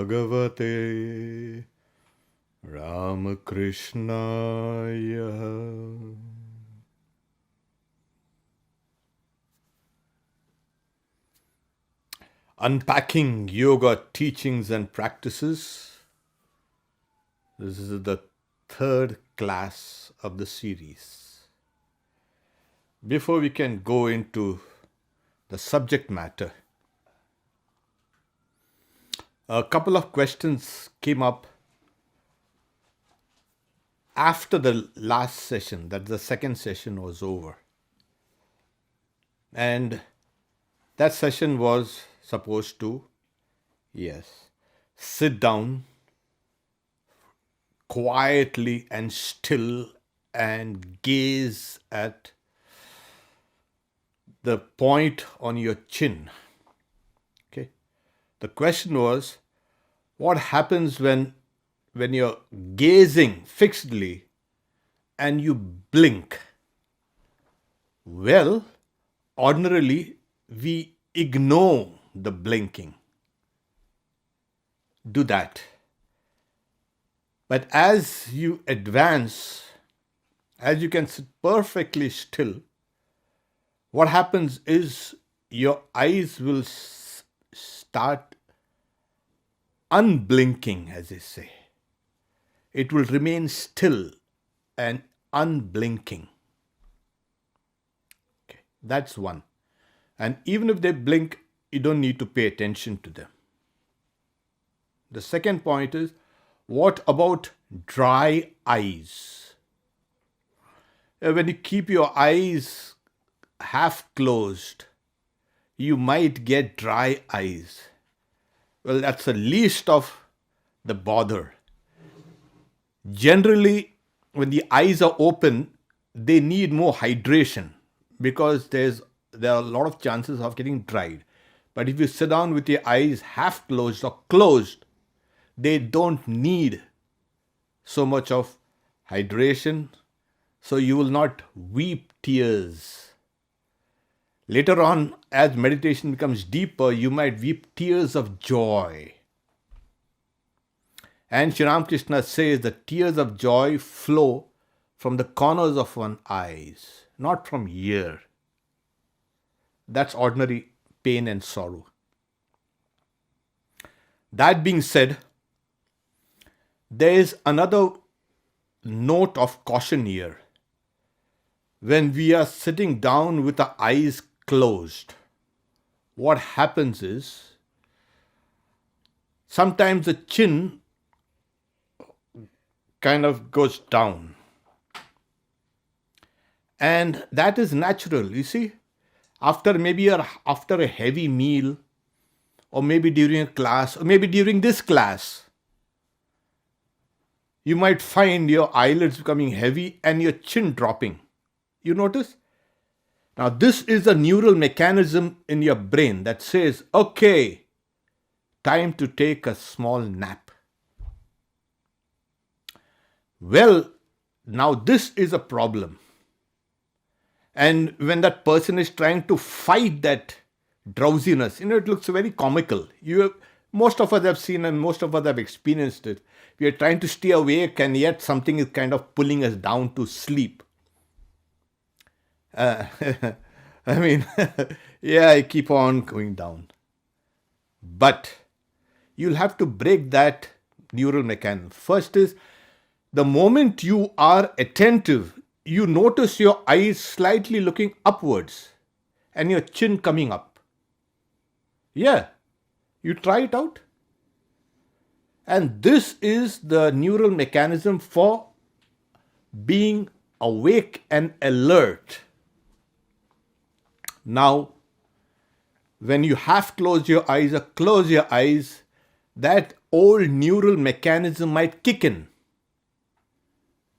Bhagavate Ramakrishnaya. Unpacking Yoga Teachings and Practices. This is the third class of the series. Before we can go into the subject matter, a couple of questions came up after the last session, that the second session was over. And that session was supposed to, sit down quietly and still and gaze at the point on your chin. Okay. The question was, what happens when you're gazing fixedly and you blink? Well, ordinarily we ignore the blinking. Do that. But as you advance, as you can sit perfectly still, what happens is your eyes will start unblinking, as they say. It will remain still and unblinking. Okay, that's one. And even if they blink, you don't need to pay attention to them. The second point is, what about dry eyes? When you keep your eyes half closed, you might get dry eyes. Well, that's the least of the bother. Generally, when the eyes are open, they need more hydration because there are a lot of chances of getting dried. But if you sit down with your eyes half closed or closed, they don't need so much of hydration, so you will not weep tears. Later on, as meditation becomes deeper, you might weep tears of joy. And Sri Ramakrishna says that tears of joy flow from the corners of one's eyes, not from here. That's ordinary pain and sorrow. That being said, there is another note of caution here. When we are sitting down with our eyes closed, what happens is sometimes the chin kind of goes down. And that is natural, you see. After a heavy meal, or maybe during a class, or maybe during this class, you might find your eyelids becoming heavy and your chin dropping. You notice? Now, this is a neural mechanism in your brain that says, okay, time to take a small nap. Well, now this is a problem. And when that person is trying to fight that drowsiness, it looks very comical. Most of us have seen and most of us have experienced it. We are trying to stay awake and yet something is kind of pulling us down to sleep. I keep on going down. But you'll have to break that neural mechanism. First is, the moment you are attentive, you notice your eyes slightly looking upwards and your chin coming up. Yeah, you try it out. And this is the neural mechanism for being awake and alert. Now, when you half close your eyes or close your eyes, that old neural mechanism might kick in.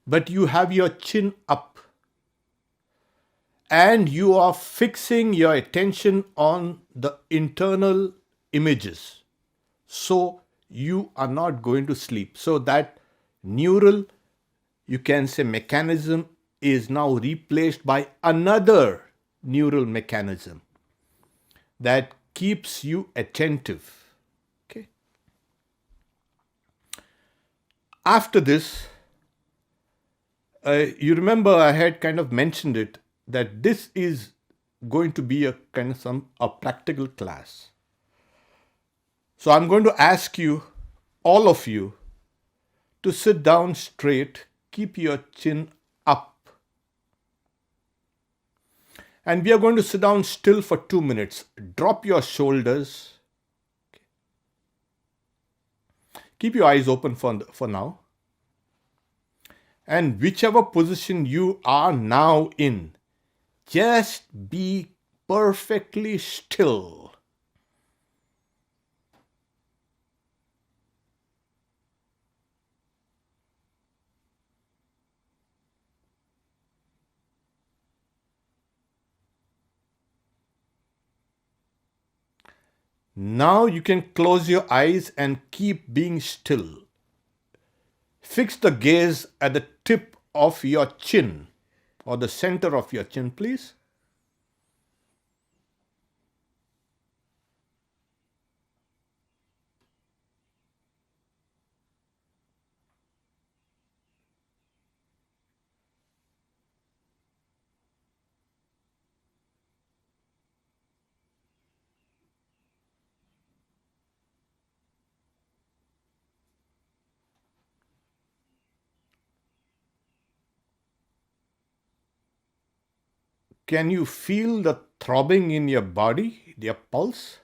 But you have your chin up. And you are fixing your attention on the internal images. So you are not going to sleep. So that neural, you can say, mechanism is now replaced by another neural mechanism that keeps you attentive. Okay. After this, you remember I had kind of mentioned it, that this is going to be a kind of a practical class. So I'm going to ask you, all of you, to sit down straight, keep your chin up. And we are going to sit down still for 2 minutes. Drop your shoulders. Keep your eyes open for now. And whichever position you are now in, just be perfectly still. Now you can close your eyes and keep being still. Fix the gaze at the tip of your chin, or the center of your chin, please. Can you feel the throbbing in your body, your pulse?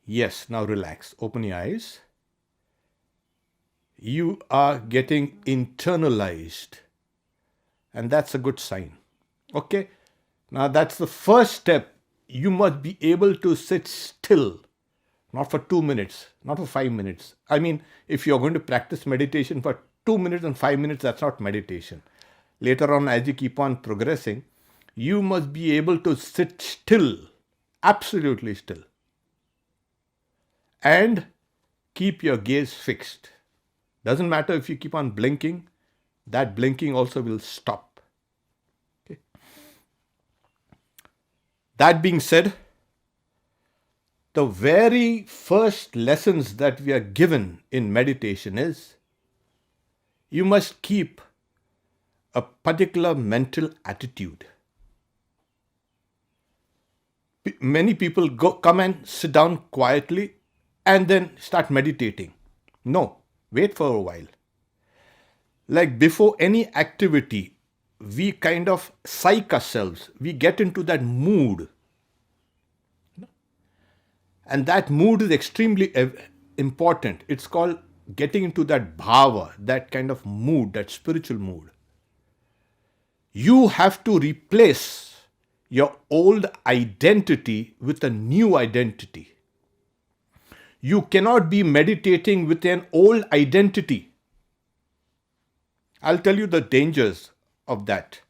Yes, now relax. Open your eyes. You are getting internalized, and that's a good sign. Okay? Now that's the first step. You must be able to sit still, not for 2 minutes, not for 5 minutes. I mean, if you're going to practice meditation for 2 minutes and 5 minutes, that's not meditation. Later on, as you keep on progressing, you must be able to sit still, absolutely still, and keep your gaze fixed. Doesn't matter if you keep on blinking, that blinking also will stop. Okay. That being said, the very first lessons that we are given in meditation is you must keep a particular mental attitude. Many people come and sit down quietly and then start meditating. No, wait for a while. Like before any activity, we kind of psych ourselves. We get into that mood. And that mood is extremely important. It's called getting into that bhava, that kind of mood, that spiritual mood. You have to replace your old identity with a new identity. You cannot be meditating with an old identity. I'll tell you the dangers of that.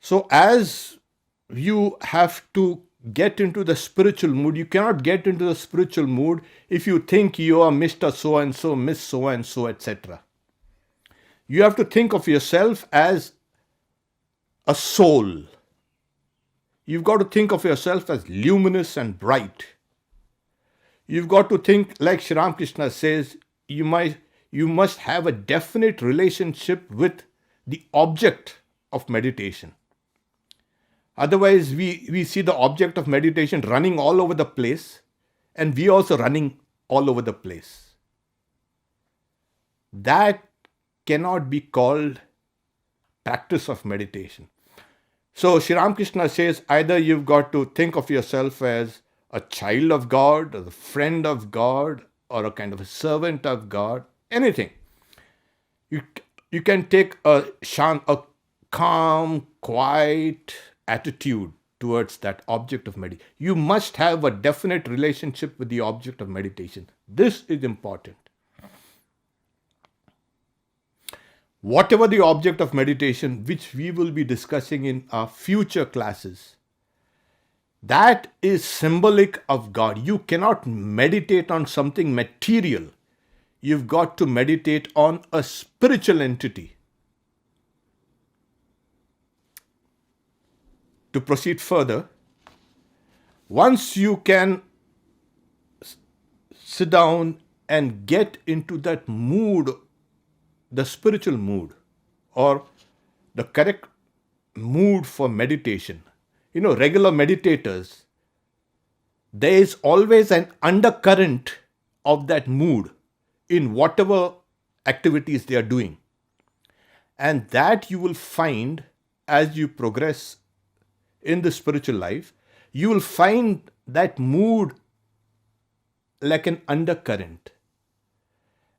So as you have to get into the spiritual mood, you cannot get into the spiritual mood if you think you are Mr. So-and-so, Miss So-and-so, etc. You have to think of yourself as a soul. You've got to think of yourself as luminous and bright. You've got to think, like Sri Ramakrishna says, you must have a definite relationship with the object of meditation. Otherwise, we see the object of meditation running all over the place, and we also running all over the place. That cannot be called practice of meditation. So Sri Ramakrishna says either you've got to think of yourself as a child of God, or a friend of God, or a kind of a servant of God, anything. You can take a calm, quiet attitude towards that object of meditation. You must have a definite relationship with the object of meditation. This is important. Whatever the object of meditation, which we will be discussing in our future classes, that is symbolic of God. You cannot meditate on something material. You've got to meditate on a spiritual entity. to proceed further, once you can sit down and get into that mood, the spiritual mood, or the correct mood for meditation. Regular meditators, there is always an undercurrent of that mood in whatever activities they are doing. And that you will find as you progress in the spiritual life, you will find that mood like an undercurrent,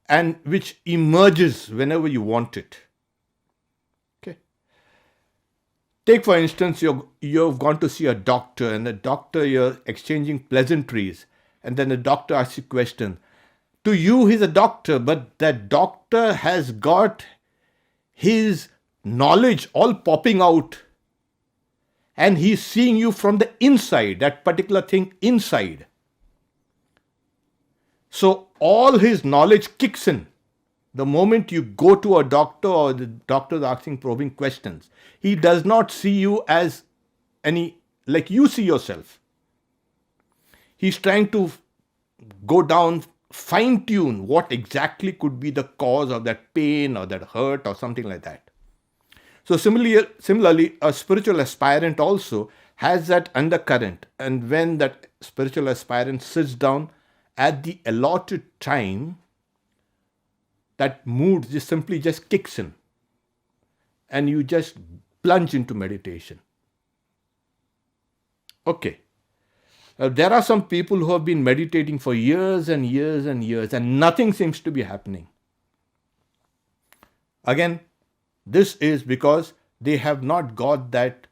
and which emerges whenever you want it. Okay. Take for instance, you've gone to see a doctor, and the doctor, you're exchanging pleasantries, and then the doctor asks you a question. To you, he's a doctor, but that doctor has got his knowledge all popping out, and he's seeing you from the inside, that particular thing inside. So all his knowledge kicks in the moment you go to a doctor, or the doctor is asking probing questions. He does not see you as any, like you see yourself. He's trying to go down, fine tune what exactly could be the cause of that pain or that hurt or something like that. So similarly, a spiritual aspirant also has that undercurrent. And when that spiritual aspirant sits down at the allotted time, that mood just kicks in, and you just plunge into meditation. Okay. There are some people who have been meditating for years and years and years, and nothing seems to be happening. Again, this is because they have not got that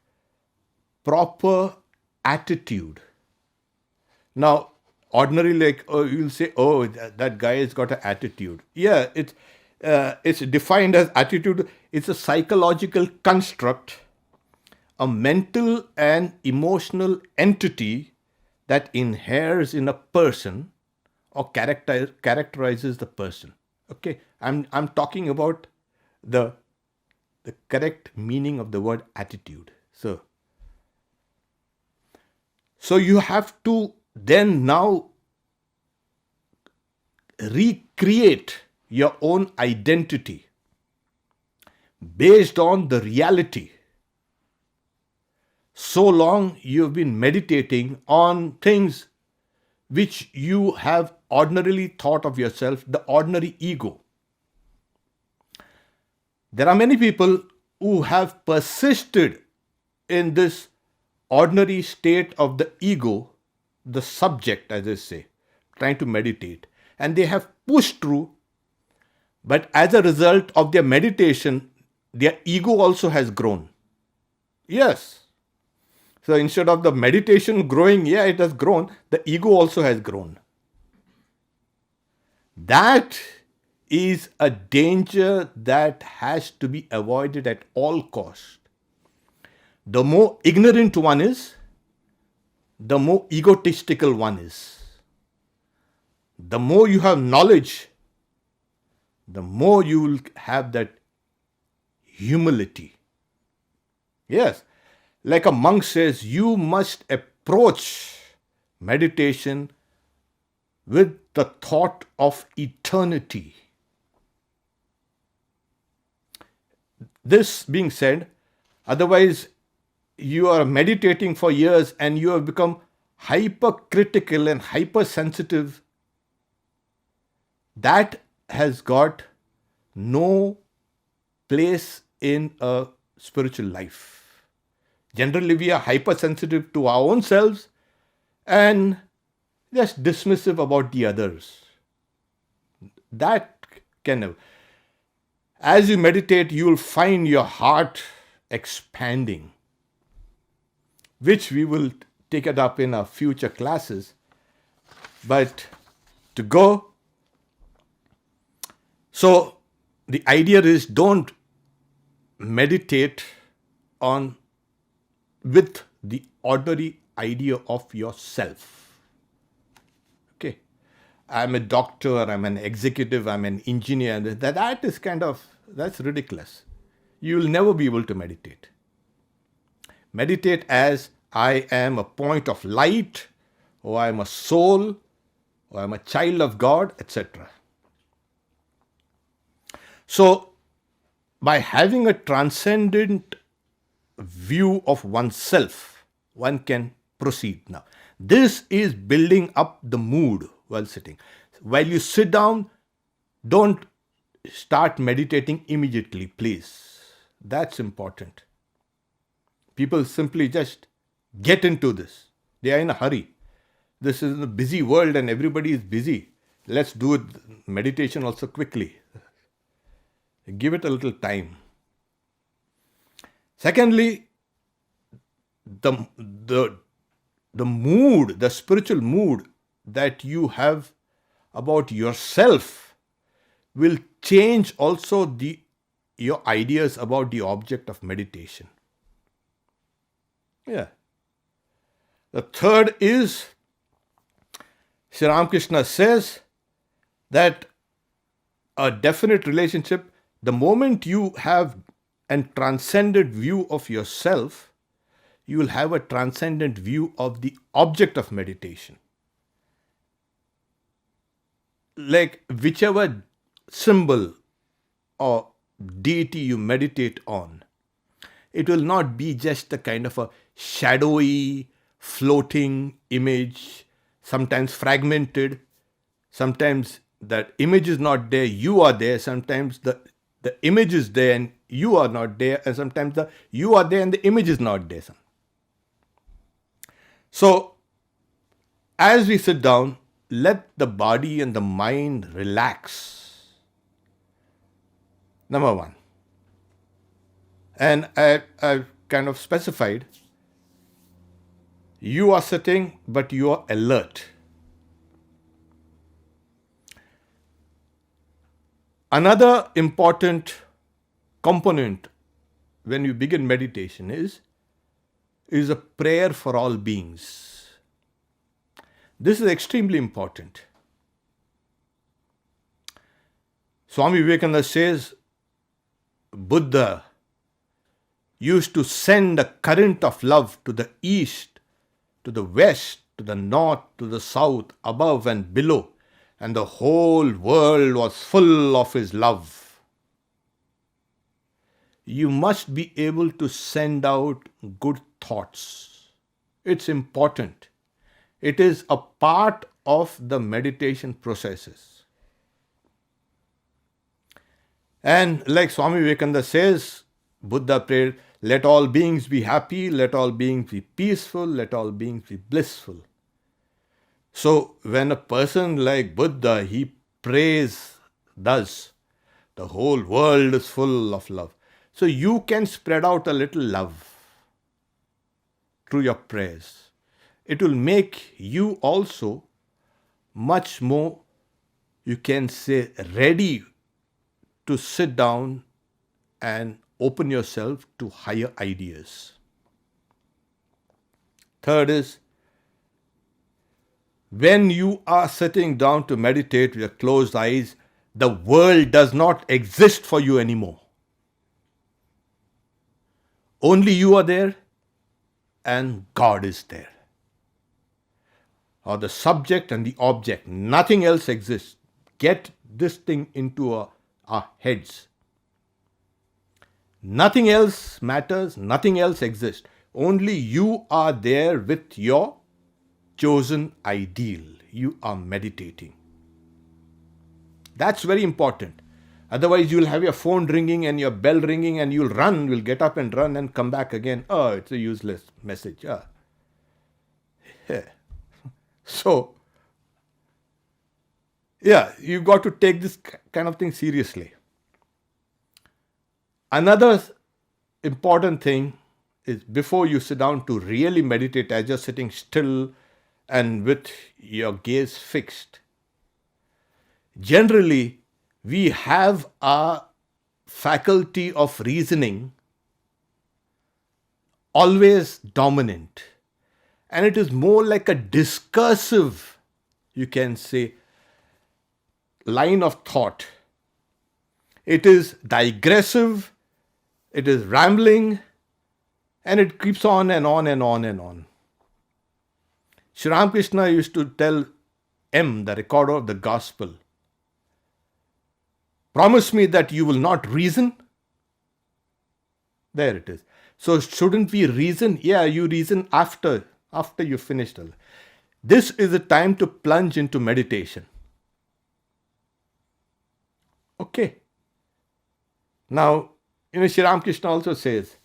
proper attitude. Now, ordinarily, you'll say, "Oh, that guy has got an attitude." Yeah, it's defined as attitude. It's a psychological construct, a mental and emotional entity that inheres in a person or characterizes the person. Okay, I'm talking about the correct meaning of the word attitude. So you have to then now recreate your own identity based on the reality. So long you've been meditating on things which you have ordinarily thought of yourself, the ordinary ego. There are many people who have persisted in this ordinary state of the ego, the subject, as I say, trying to meditate. And they have pushed through, but as a result of their meditation, their ego also has grown. Yes. So instead of the meditation growing, it has grown, the ego also has grown. That is a danger that has to be avoided at all costs. The more ignorant one is, the more egotistical one is. The more you have knowledge, the more you will have that humility. Yes, like a monk says, you must approach meditation with the thought of eternity. This being said, otherwise you are meditating for years and you have become hypercritical and hypersensitive. That has got no place in a spiritual life. Generally, we are hypersensitive to our own selves and just dismissive about the others. That can never. As you meditate, you will find your heart expanding, which we will take it up in our future classes. But to go, so the idea is, don't meditate on with the ordinary idea of yourself. Okay, I'm a doctor, I'm an executive, I'm an engineer. That is that's ridiculous. You will never be able to meditate. Meditate as I am a point of light, or I am a soul, or I am a child of God, etc. So, by having a transcendent view of oneself, one can proceed now. This is building up the mood while sitting. While you sit down, don't start meditating immediately, please. That's important. People simply just get into this. They are in a hurry. This is a busy world and everybody is busy. Let's do it, meditation also quickly. Give it a little time. Secondly, the mood, the spiritual mood that you have about yourself will change also your ideas about the object of meditation. Yeah. The third is, Sri Ramakrishna says that a definite relationship, the moment you have a transcendent view of yourself, you will have a transcendent view of the object of meditation. Like whichever symbol or deity you meditate on, it will not be just a kind of a shadowy, floating image, sometimes fragmented, sometimes that image is not there, you are there, sometimes the image is there and you are not there, and sometimes you are there and the image is not there. So, as we sit down, let the body and the mind relax. Number one. And I've kind of specified, you are sitting, but you are alert. Another important component when you begin meditation is a prayer for all beings. This is extremely important. Swami Vivekananda says Buddha used to send a current of love to the east, to the west, to the north, to the south, above and below, and the whole world was full of his love. You must be able to send out good thoughts. It's important. It is a part of the meditation processes. And like Swami Vivekananda says, Buddha prayed, let all beings be happy, let all beings be peaceful, let all beings be blissful. So when a person like Buddha, he prays thus, the whole world is full of love. So you can spread out a little love through your prayers. It will make you also much more, you can say, ready to sit down and open yourself to higher ideas. Third is, when you are sitting down to meditate with your closed eyes, the world does not exist for you anymore. Only you are there and God is there. Or the subject and the object, nothing else exists. Get this thing into our heads. Nothing else matters, nothing else exists. Only you are there with your chosen ideal. You are meditating. That's very important. Otherwise, you'll have your phone ringing and your bell ringing and you'll get up and run and come back again. Oh, it's a useless message. Yeah. So, you've got to take this kind of thing seriously. Another important thing is, before you sit down to really meditate, as you're sitting still and with your gaze fixed, generally we have our faculty of reasoning always dominant. And it is more like a discursive, you can say, line of thought. It is digressive, it is rambling, And it keeps on and on and on and on. Sri Ramakrishna used to tell M, the recorder of the gospel, promise me that you will not reason. There it is. So shouldn't we reason? Yeah, you reason after you finished. This is a time to plunge into meditation. Okay. Now, Sri Ramakrishna also says,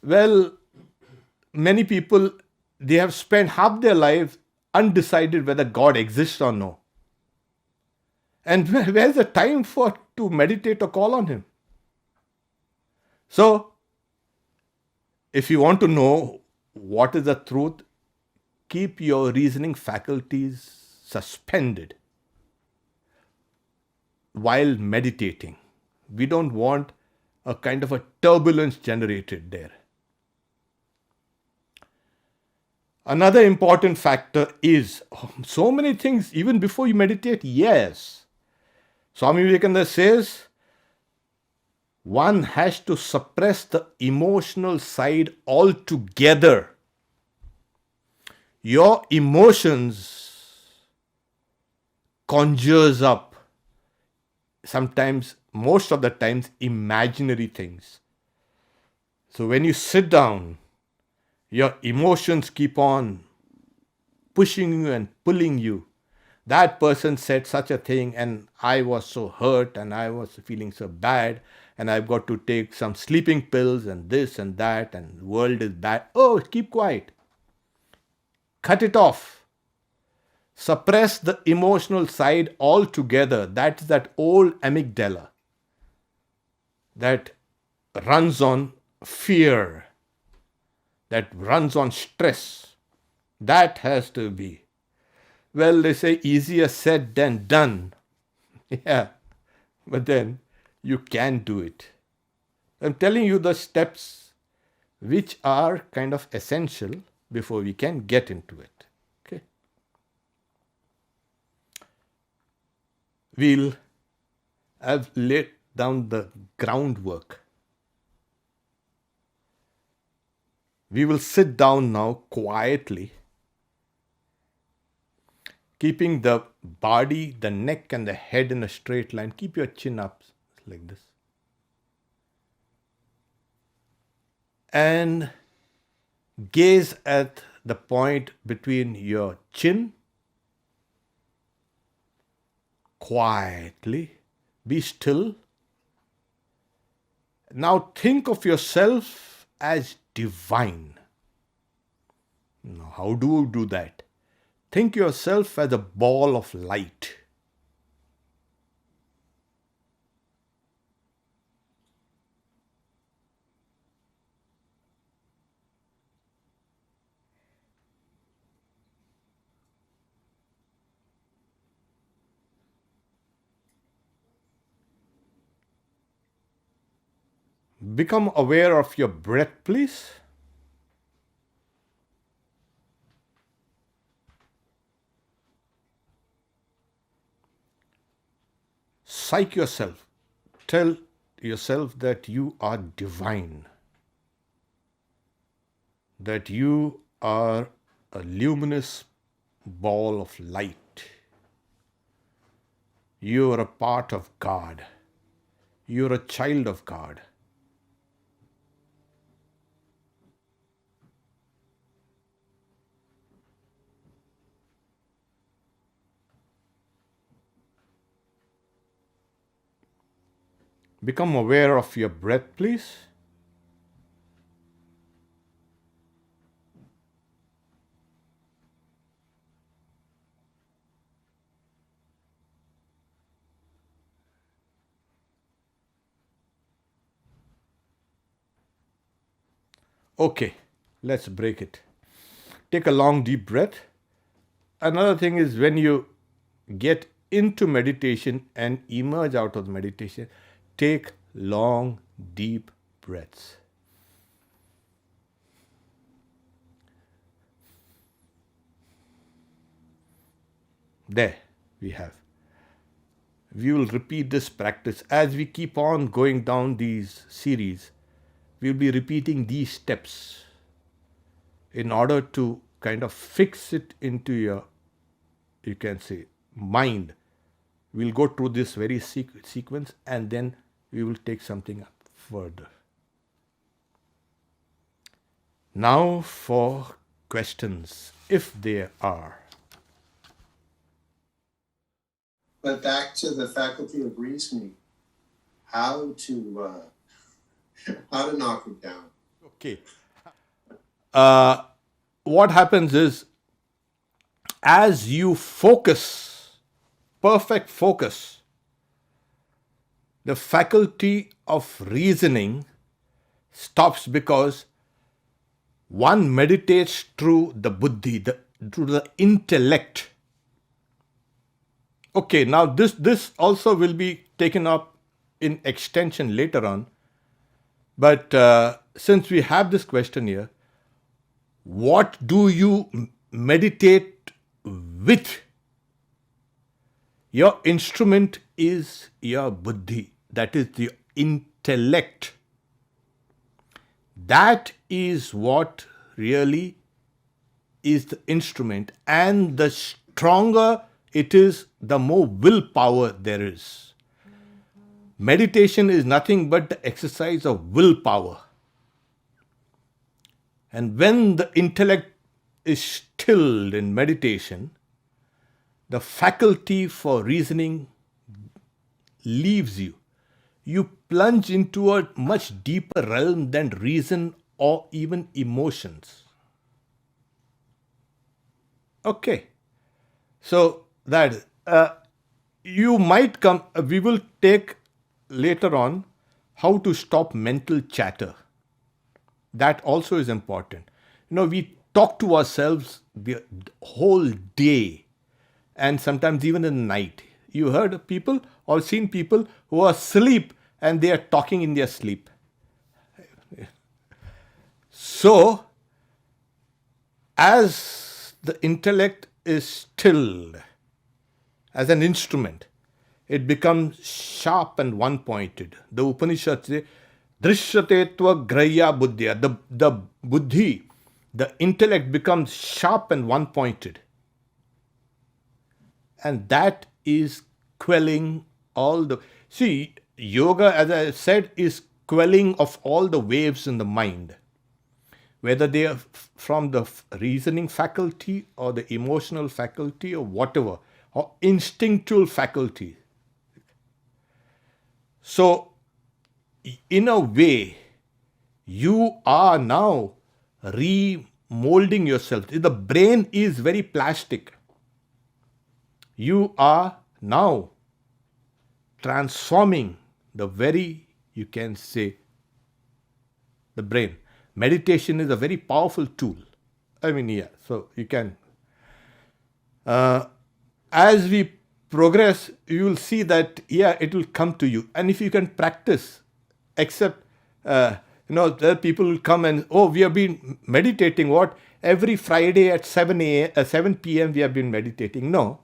well, many people, they have spent half their lives undecided whether God exists or no. And where's the time to meditate or call on Him? So, if you want to know what is the truth, keep your reasoning faculties suspended while meditating. We don't want a kind of a turbulence generated there. Another important factor is so many things, even before you meditate, yes. Swami Vivekananda says, one has to suppress the emotional side altogether. Your emotions conjures up, sometimes, most of the times, imaginary things. So when you sit down, your emotions keep on pushing you and pulling you. That person said such a thing and I was so hurt and I was feeling so bad and I've got to take some sleeping pills and this and that and the world is bad. Oh, keep quiet. Cut it off. Suppress the emotional side altogether. That's that old amygdala that runs on fear, that runs on stress. That has to be. Well, they say easier said than done. Yeah, but then you can do it. I'm telling you the steps which are kind of essential before we can get into it. Okay. We'll have laid down the groundwork. We will sit down now quietly, keeping the body, the neck and the head in a straight line. Keep your chin up like this. And gaze at the point between your chin. Quietly. Be still. Now think of yourself as divine. Now, how do you do that? Think yourself as a ball of light. Become aware of your breath, please. Psych yourself. Tell yourself that you are divine. That you are a luminous ball of light. You are a part of God. You are a child of God. Become aware of your breath, please. Okay, let's break it. Take a long, deep breath. Another thing is when you get into meditation and emerge out of the meditation, take long, deep breaths. There we have. We will repeat this practice as we keep on going down these series. We will be repeating these steps. in order to kind of fix it into your, you can say, mind. We'll go through this very sequence and then we will take something up further. Now for questions, if there are. But back to the faculty of reasoning, how to knock it down. Okay. What happens is, as you focus, perfect focus, the faculty of reasoning stops, because one meditates through the buddhi, through the intellect. Okay, now this also will be taken up in extension later on. But since we have this question here, what do you meditate with? Your instrument is your buddhi, that is the intellect. That is what really is the instrument, and the stronger it is, the more willpower there is. Meditation is nothing but the exercise of willpower. And when the intellect is stilled in meditation, the faculty for reasoning leaves you. You plunge into a much deeper realm than reason or even emotions. Okay. So that you might come, we will take later on how to stop mental chatter. That also is important. We talk to ourselves the whole day and sometimes even in the night. You heard of people or seen people who are asleep and they are talking in their sleep. So, as the intellect is stilled as an instrument, it becomes sharp and one-pointed. The Upanishads say, Drishyate grahya buddhya. The buddhi, the intellect becomes sharp and one-pointed. And that is quelling all the... See, yoga, as I said, is quelling of all the waves in the mind. Whether they are from the reasoning faculty or the emotional faculty or whatever, or instinctual faculty. So, in a way, you are now remolding yourself. The brain is very plastic. You are now transforming the very, you can say, the brain. Meditation is a very powerful tool. So you can... as we progress, you will see that, it will come to you. And if you can practice, except, there are people will come and, we have been meditating, what? Every Friday at 7 p.m. we have been meditating. No.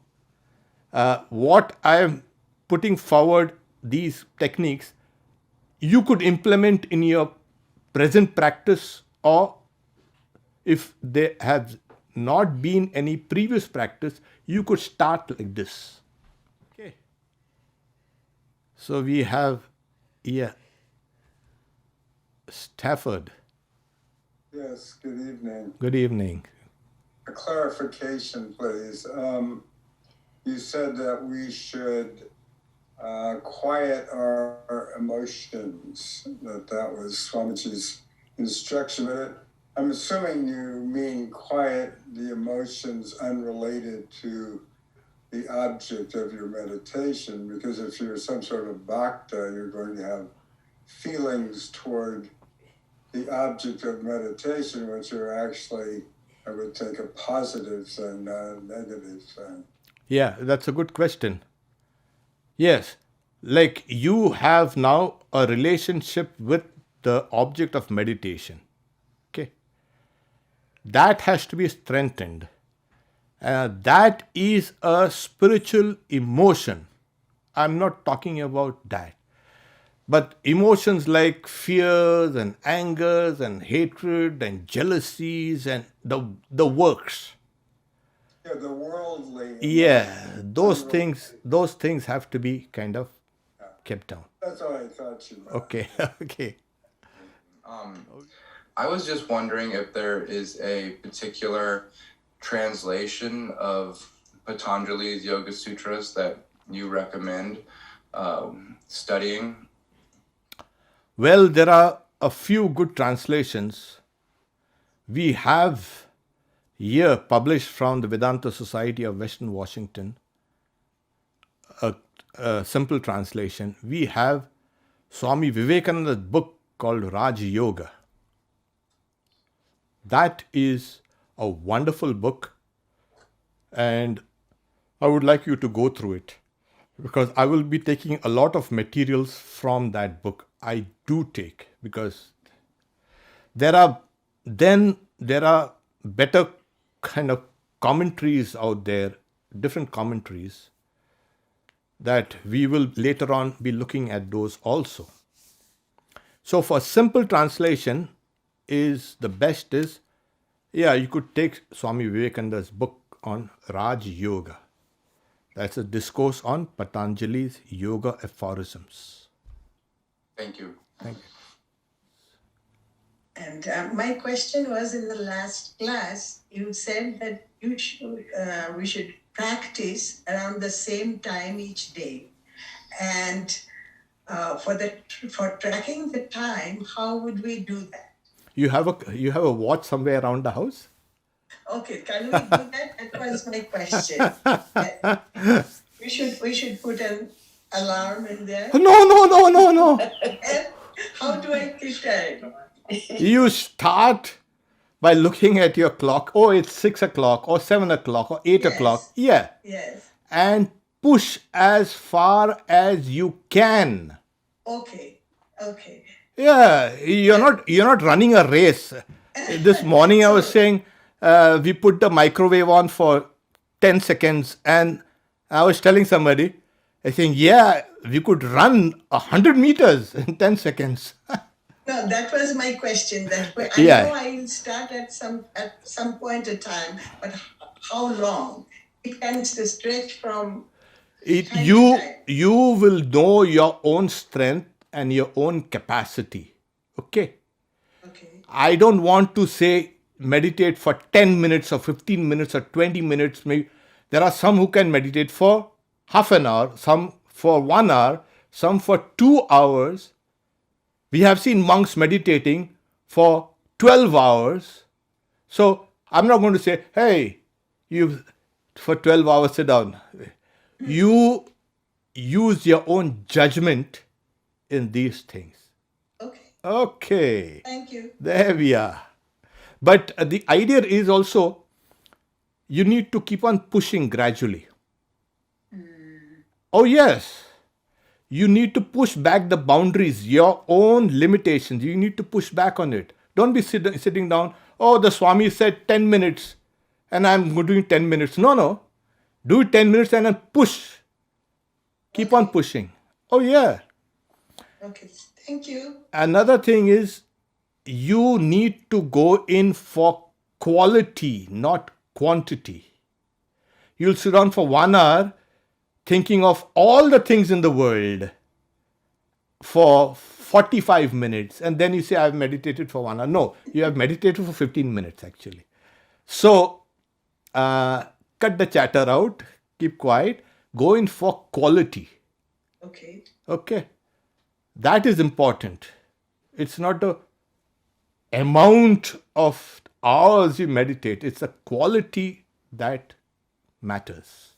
What I am putting forward, these techniques, you could implement in your present practice, or if there has not been any previous practice, you could start like this. Okay. So we have Stafford. Yes, good evening. Good evening. A clarification, please. You said that we should quiet our emotions, that was Swamiji's instruction. But I'm assuming you mean quiet the emotions unrelated to the object of your meditation, because if you're some sort of bhakta, you're going to have feelings toward the object of meditation, which are actually, I would think, a positive thing, not a negative thing. Yeah, that's a good question. Yes, like you have now a relationship with the object of meditation. Okay. That has to be strengthened. That is a spiritual emotion. I'm not talking about that. But emotions like fears and angers and hatred and jealousies and the works. Yeah, the worldly Yeah, emotions, those things have to be kind of yeah. kept down. That's what I thought you meant. Okay, okay. I was just wondering if there is a particular translation of Patanjali's Yoga Sutras that you recommend studying. Well, there are a few good translations. We have here published from the Vedanta Society of Western Washington a simple translation. We have Swami Vivekananda's book called Raj Yoga. That is a wonderful book, and I would like you to go through it because I will be taking a lot of materials from that book. I do take because there are better kind of commentaries out there, different commentaries that we will later on be looking at those also. So for simple translation is the best is, yeah, you could take Swami Vivekananda's book on Raj Yoga. That's a discourse on Patanjali's yoga aphorisms. Thank you. Thank you. And my question was, in the last class, you said that we should practice around the same time each day. And for tracking the time, how would we do that? You have a watch somewhere around the house? Okay, can we do that? That was my question. We should put an alarm in there. No. And how do I keep time? You start by looking at your clock. Oh, it's 6 o'clock or 7 o'clock or 8 o'clock. Yeah. Yes. And push as far as you can. Okay. Yeah, you're not running a race. This morning I was saying we put the microwave on for 10 seconds, and I was telling somebody, I think, yeah, we could run 100 meters in 10 seconds. No, that was my question. That way, Yeah. I know I will start at some point in time, but how long? It can stretch from time to time. You will know your own strength and your own capacity. Okay. Okay. I don't want to say meditate for 10 minutes or 15 minutes or 20 minutes. Maybe there are some who can meditate for half an hour, some for 1 hour, some for 2 hours. We have seen monks meditating for 12 hours. So I'm not going to say, hey, you for 12 hours sit down. You use your own judgment in these things. Okay. Okay. Thank you. There we are. But the idea is also you need to keep on pushing gradually. Oh, yes. You need to push back the boundaries, your own limitations. You need to push back on it. Don't be sitting down. Oh, the Swami said 10 minutes and I'm doing 10 minutes. No. Do it 10 minutes and then push. Keep on pushing. Oh, yeah. Okay. Thank you. Another thing is you need to go in for quality, not quantity. You'll sit down for 1 hour thinking of all the things in the world for 45 minutes, and then you say, I've meditated for 1 hour. No, you have meditated for 15 minutes actually. So, cut the chatter out, keep quiet, go in for quality. Okay. Okay. That is important. It's not the amount of hours you meditate, it's the quality that matters.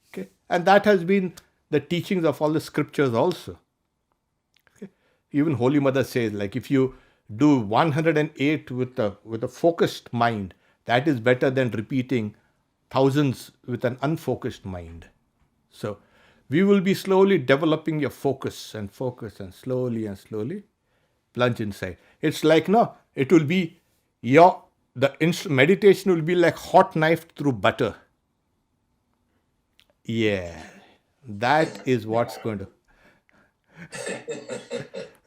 Okay. And that has been the teachings of all the scriptures also. Okay. Even Holy Mother says, like, if you do 108 with a focused mind, that is better than repeating thousands with an unfocused mind. So we will be slowly developing your focus and slowly plunge inside. It's like, no, it will be meditation will be like hot knife through butter. Yeah, that is what's going to.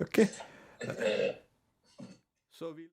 Okay. So we.